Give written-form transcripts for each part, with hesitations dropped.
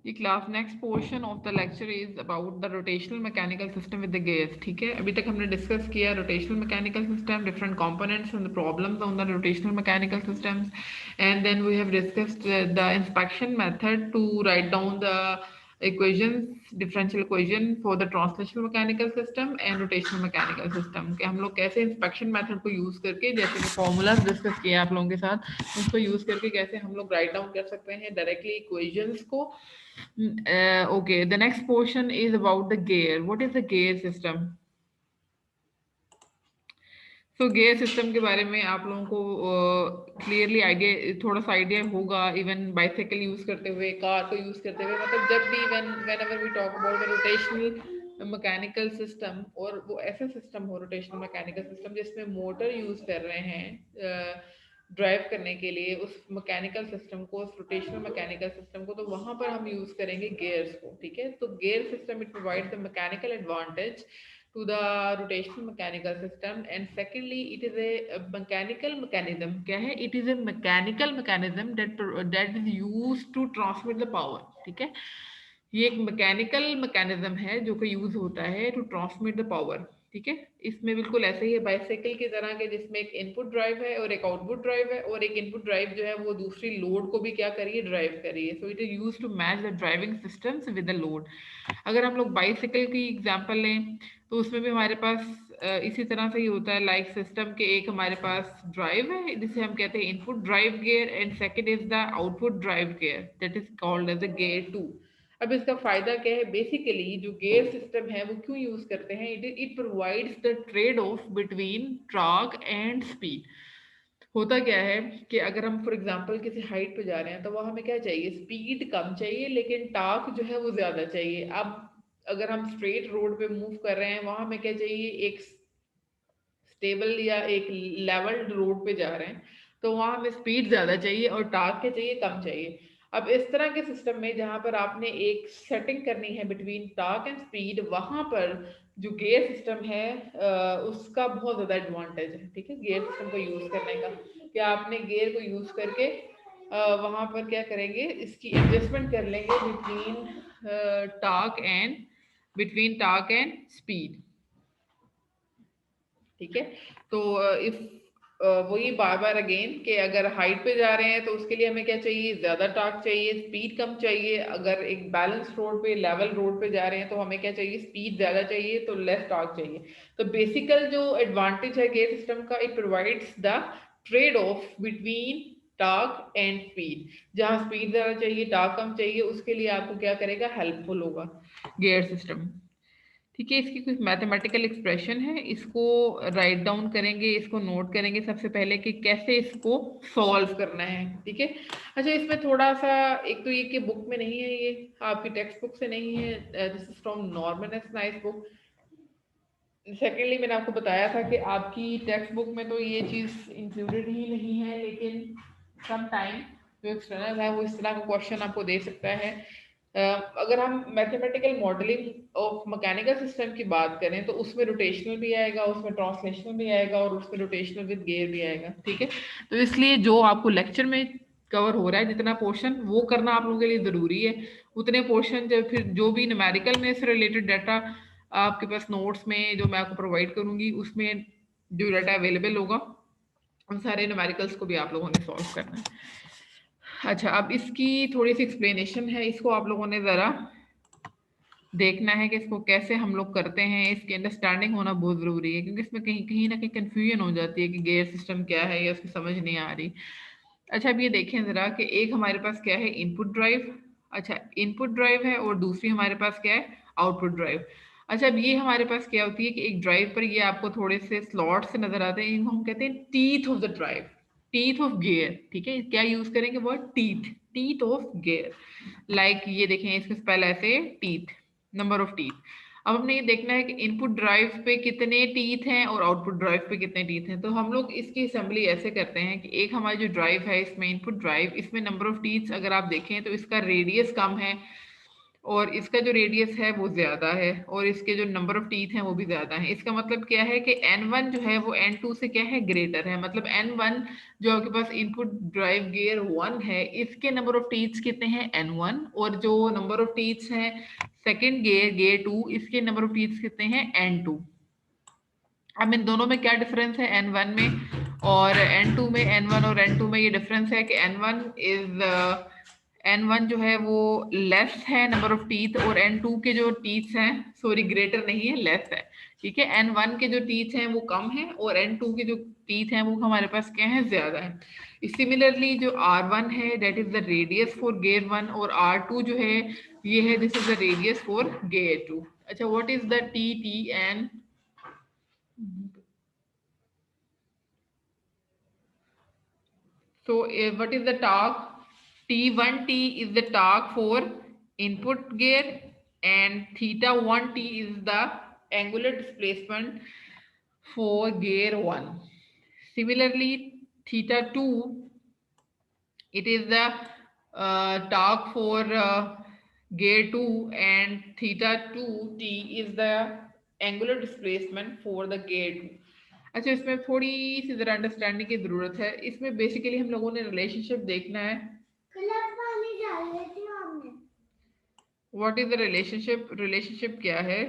ये class next portion of the lecture is about the rotational mechanical system with the gears. ठीक है, अभी तक हमने डिस्कस किया rotational mechanical system, different components and the problems on the rotational mechanical systems, and then we have discussed the inspection method to write down the equations, differential equation for the translational mechanical system and rotational mechanical system कि हम लोग कैसे inspection method को use करके, जैसे कि formulas discuss किए आप लोगों के साथ, उसको use करके कैसे हम लोग write down कर सकते हैं directly equations को। Okay, the next portion is about the gear. What is the gear system? तो गेयर सिस्टम के बारे में आप लोगों को क्लियरली आइडिया, थोड़ा सा आइडिया होगा। इवन बाइसाइकिल यूज करते हुए, कार को यूज करते हुए, मतलब जब भी whenever we talk about the rotational mechanical system, और वो ऐसा सिस्टम हो रोटेशनल मैकेनिकल सिस्टम जिसमें मोटर यूज कर रहे हैं ड्राइव करने के लिए उस मैकेनिकल सिस्टम को, उस रोटेशनल मैकेनिकल सिस्टम को, तो वहां पर हम यूज करेंगे गेयर्स को। ठीक है, तो gear system it provides the mechanical advantage to the rotational mechanical system, and secondly it is a mechanical mechanism। क्या है? It is a mechanical mechanism that is used to transmit the power। ठीक है, ये एक mechanical mechanism है जो कि use होता है टू ट्रांसमिट द पावर। ठीक है, इसमें बिल्कुल ऐसे ही है बाइसाइकिल की तरह के, जिसमें एक इनपुट ड्राइव है और एक आउटपुट ड्राइव है, और एक इनपुट ड्राइव जो है वो दूसरी लोड को भी क्या करिए, ड्राइव करिए। So it is use to match the driving systems with the load. अगर हम लोग बाइसाइकिल की एग्जांपल लें तो उसमें भी हमारे पास इसी तरह से ही होता है। लाइक सिस्टम के एक हमारे पास ड्राइव है जिसे हम कहते हैं input drive gear, and second is the output drive gear that is called as a gear 2। अब इसका फायदा क्या है? बेसिकली जो गियर सिस्टम है वो क्यों यूज करते हैं? It provides the trade off between torque and speed. होता क्या है कि अगर हम फॉर एग्जांपल किसी हाइट पे जा रहे हैं तो वह हमें क्या चाहिए, स्पीड कम चाहिए लेकिन टॉर्क जो है वो ज्यादा चाहिए। अब अगर हम स्ट्रेट रोड पे मूव कर रहे हैं, वहां हमें क्या चाहिए, एक स्टेबल या एक लेवल्ड रोड पे जा रहे हैं, तो वहां हमें स्पीड ज्यादा चाहिए और टॉर्क क्या चाहिए, कम चाहिए। अब इस तरह के सिस्टम में जहां पर आपने एक सेटिंग करनी है बिटवीन टॉर्क एंड स्पीड, वहां पर जो गियर सिस्टम है उसका बहुत ज्यादा एडवांटेज है। ठीक है, गियर सिस्टम को यूज करने का, कि आपने गियर को यूज करके वहां पर क्या करेंगे, इसकी एडजस्टमेंट कर लेंगे बिटवीन टॉर्क एंड स्पीड। ठीक है, तो इफ वही बार बार अगेन कि अगर हाइट पे जा रहे हैं तो उसके लिए हमें क्या चाहिए, ज्यादा टॉर्क चाहिए, स्पीड कम चाहिए। अगर एक बैलेंस रोड पे, लेवल रोड पे जा रहे हैं तो हमें क्या चाहिए, स्पीड ज्यादा चाहिए, तो लेस टॉर्क चाहिए। तो बेसिकल जो एडवांटेज है गेयर सिस्टम का, it provides the trade off between torque and speed. जहां स्पीड ज्यादा चाहिए, टॉर्क कम चाहिए, उसके लिए आपको क्या करेगा, हेल्पफुल होगा गेयर सिस्टम। ठीक है, इसकी कुछ मैथमेटिकल एक्सप्रेशन है, इसको राइट डाउन करेंगे, इसको नोट करेंगे सबसे पहले कि कैसे इसको सॉल्व करना है। ठीक है, अच्छा इसमें थोड़ा सा, एक तो ये कि बुक में नहीं है, ये आपकी टेक्स्ट बुक से नहीं है, this is from Norman S nice book. Secondly मैंने आपको बताया था कि आपकी टेक्स्ट बुक में तो ये चीज़ इंक्लूडेड ही नहीं है, लेकिन सम टाइम जो एक्सटर्नल है वो इस तरह का क्वेश्चन आपको दे सकता है। अगर हम mathematical modelling of mechanical system की बात करें तो उसमें रोटेशनल भी आएगा, उसमें ट्रांसलेशनल भी आएगा, और उसमें रोटेशनल विद गियर भी आएगा। ठीक है, तो इसलिए जो आपको लेक्चर में कवर हो रहा है जितना पोर्शन, वो करना आप लोगों के लिए ज़रूरी है। उतने पोर्शन जब फिर जो भी न्यूमेरिकल में से रिलेटेड डाटा आपके पास नोट्स में जो मैं आपको प्रोवाइड करूंगी, उसमें जो डाटा अवेलेबल होगा उन सारे न्यूमेरिकल्स को भी आप लोगों ने सॉल्व करना है। अच्छा, अब इसकी थोड़ी सी एक्सप्लेनेशन है, इसको आप लोगों ने ज़रा देखना है कि इसको कैसे हम लोग करते हैं। इसकी अंडरस्टैंडिंग होना बहुत ज़रूरी है, क्योंकि इसमें कहीं कहीं ना कहीं कन्फ्यूजन हो जाती है कि गियर सिस्टम क्या है या उसकी समझ नहीं आ रही। अच्छा, अब ये देखें ज़रा कि एक हमारे पास क्या है, इनपुट ड्राइव। अच्छा, इनपुट ड्राइव है और दूसरी हमारे पास क्या है, आउटपुट ड्राइव। अच्छा, अब ये हमारे पास क्या होती है कि एक ड्राइव पर ये आपको थोड़े से स्लॉट से नजर आते हैं, इनको हम कहते हैं teeth of the drive, teeth of gear. ठीक है, क्या यूज करेंगे word teeth, teeth of gear. Like ये देखें, इसके पहले ऐसे टीथ, नंबर ऑफ टीथ। अब हमने ये देखना है कि इनपुट ड्राइव पे कितने टीथ हैं और आउटपुट ड्राइव पे कितने टीथ हैं। तो हम लोग इसकी असेंबली ऐसे करते हैं कि एक हमारी जो ड्राइव है, इसमें इनपुट ड्राइव, इसमें नंबर ऑफ टीथ अगर आप देखें तो इसका रेडियस कम है और इसका जो रेडियस है वो ज्यादा है और इसके जो नंबर ऑफ टीथ हैं वो भी ज्यादा है। इसका मतलब क्या है कि N1 जो है वो N2 से क्या है, ग्रेटर है। मतलब N1 जो आपके पास इनपुट ड्राइव गियर 1 है, इसके नंबर ऑफ टीथ्स कितने हैं, N1। और जो नंबर ऑफ टीथ्स हैं सेकेंड गियर गियर 2, इसके नंबर ऑफ टीथ्स कितने हैं, N2। अब इन दोनों में क्या डिफरेंस है, N1 में और N2 में। N1 और N2 में ये डिफरेंस है कि N1 जो है वो लेस है नंबर ऑफ टीथ, और N2 के जो टीथ हैं, सॉरी ग्रेटर नहीं है, लेस है। ठीक है, N1 के जो टीथ हैं वो कम है और N2 के जो टीथ हैं वो हमारे पास क्या है, ज्यादा है। सिमिलरली जो R1 है that is the radius for gear 1, और R2 जो है ये है, this is the radius for gear 2। अच्छा, what is the T and so what is the torque? T1T is the torque for input gear and theta 1T is the angular displacement for gear 1. Similarly, theta 2, it is the torque for gear 2 and theta 2T is the angular displacement for the gear 2. अच्छा, इसमें थोड़ी सी जरा understanding की जरूरत है। इसमें basically हम लोगों ने रिलेशनशिप देखना है। What is the relationship, relationship क्या है?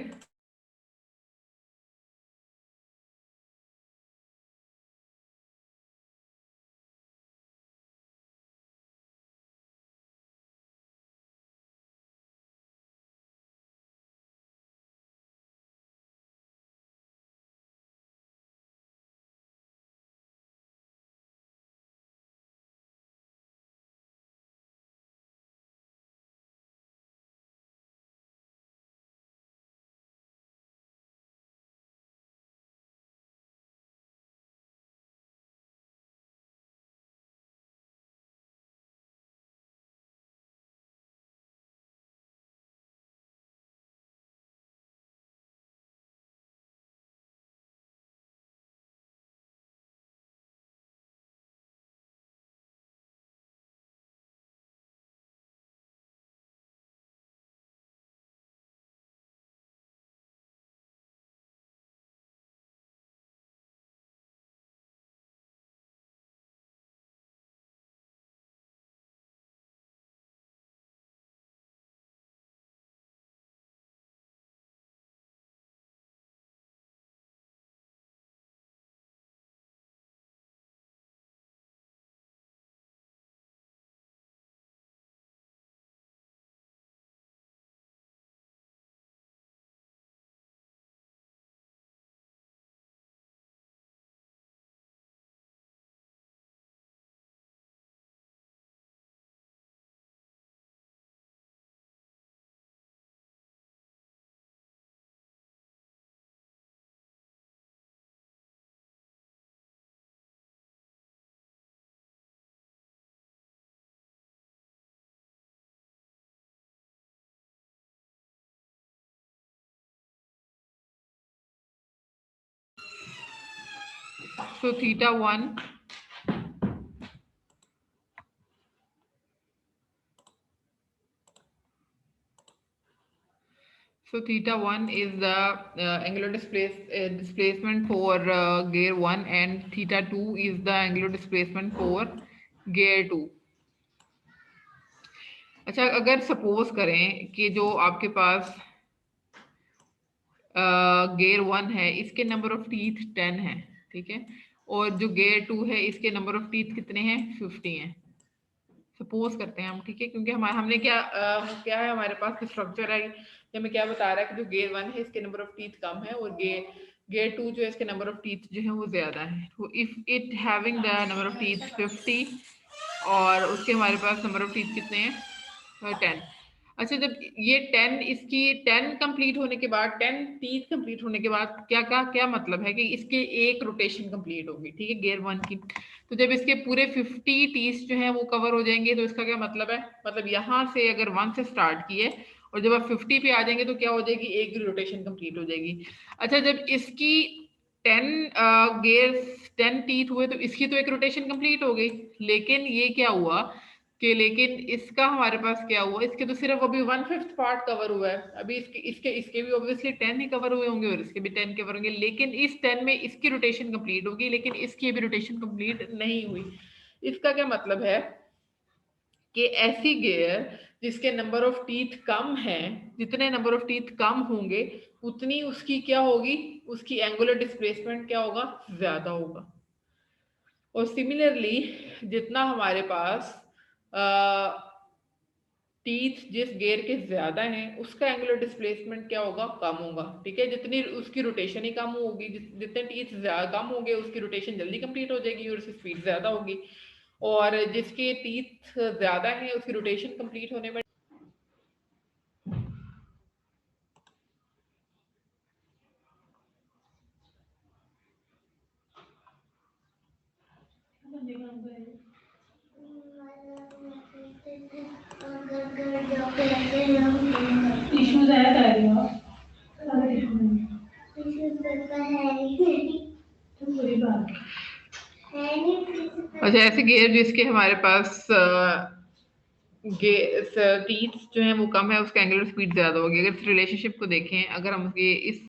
So theta 1, so theta 1 is the angular displacement for gear 1 and theta 2 is the angular displacement for gear 2। अच्छा, अगर सपोज करें कि जो आपके पास गेयर 1 है इसके नंबर ऑफ टीथ 10 है, ठीक है, और जो गेयर 2 है इसके नंबर ऑफ टीथ कितने हैं, 50 हैं। सपोज करते हैं हम, ठीक है, क्योंकि हमारे हमने क्या है, हमारे पास स्ट्रक्चर है कि हमें क्या बता रहा है कि जो गेयर 1 है इसके नंबर ऑफ टीथ कम है और गेयर 2 जो है इसके नंबर ऑफ टीथ जो है वो ज्यादा है। तो if it having the number of teeth 50 और उसके हमारे पास नंबर ऑफ टीथ कितने हैं, 10। अच्छा, जब ये 10 इसकी 10 कंप्लीट होने के बाद, 10 टीथ कंप्लीट होने के बाद क्या मतलब है कि इसके एक रोटेशन कंप्लीट होगी, ठीक है, गियर 1 की। तो जब इसके पूरे 50 टीथ जो हैं वो कवर हो जाएंगे तो इसका क्या मतलब है, मतलब यहाँ से अगर 1 से स्टार्ट किए और जब आप 50 पे आ जाएंगे तो क्या हो जाएगी, एक रोटेशन कंप्लीट हो जाएगी। अच्छा, जब इसकी 10 गियर 10 टीथ हुए तो इसकी तो एक रोटेशन कंप्लीट हो गई, लेकिन ये क्या हुआ कि लेकिन इसका हमारे पास क्या हुआ, इसके तो सिर्फ अभी 1/5 पार्ट कवर हुआ है, अभी इसके इसके इसके भी ऑब्वियसली 10 ही कवर हुए होंगे और इसके भी 10 कवर होंगे, लेकिन इस 10 में इसकी रोटेशन कंप्लीट होगी लेकिन इसकी भी रोटेशन कंप्लीट नहीं हुई। इसका क्या मतलब है कि ऐसी गियर जिसके नंबर ऑफ टीथ कम है, जितने नंबर ऑफ टीथ कम होंगे उतनी उसकी क्या होगी, उसकी एंगुलर डिस्प्लेसमेंट क्या होगा, ज्यादा होगा। और सिमिलरली जितना हमारे पास टीथ जिस गियर के ज्यादा हैं उसका एंगुलर डिस्प्लेसमेंट क्या होगा, कम होगा। ठीक है, जितनी उसकी रोटेशन ही कम होगी, जितने टीथ कम होंगे उसकी रोटेशन जल्दी कंप्लीट हो जाएगी और उसकी स्पीड ज्यादा होगी, और जिसके टीथ ज्यादा है उसकी रोटेशन कंप्लीट होने में इश्यूज है अच्छा, ऐसे गियर जिसके हमारे पास टीथ जो है वो कम है, उसका एंगुलर स्पीड ज्यादा होगी। अगर इस रिलेशनशिप को देखें, अगर हम ये इस